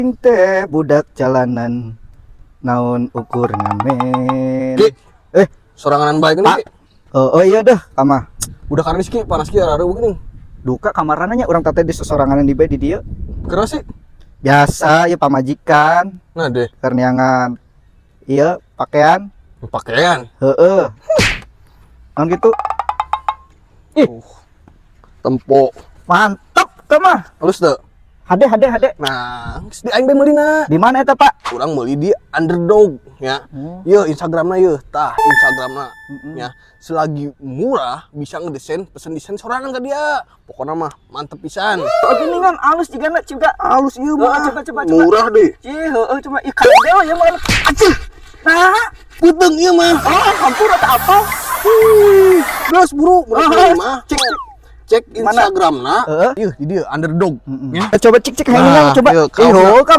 Teh budak jalanan naon ukur ngamen. Ki, sorangan baik nih, Pak. Ki. Oh iya dah kama. Udah karena Ki, panas Ki, ada begini. Duka kamarananya orang tete di sesorangan di di dia. Keras sih. Biasa ya pamajikan, Nah deh, karniangan. Iya, pakaian. pakaian. Heeh. Naon gitu. Ih, Tempo. mantap kama. Halus tuh. Hade. Nah, geus di aing bae meuli na. Di mana eta, Pak? Urang meuli di Underdog ya. Yeuh Instagramna yeuh. Tah, Instagramna ya. Selagi murah bisa ngedesain pesen desain sorangan ka dia. Pokoknya mah mantep pisan. Oh, gini kan halus juga nak juga. Halus ieu mah. Coba. Murah deh. Ih, heeh cuma ikan dewa ya mah. Aduh. Nah, Puteng ieu mah. hampur atau apa? Geus buru, buru mah. Cek Mana? Instagramna. Heeh. Yeuh, di dia Underdog. Ya. Coba cek Nah, coba. yuk, kaosna.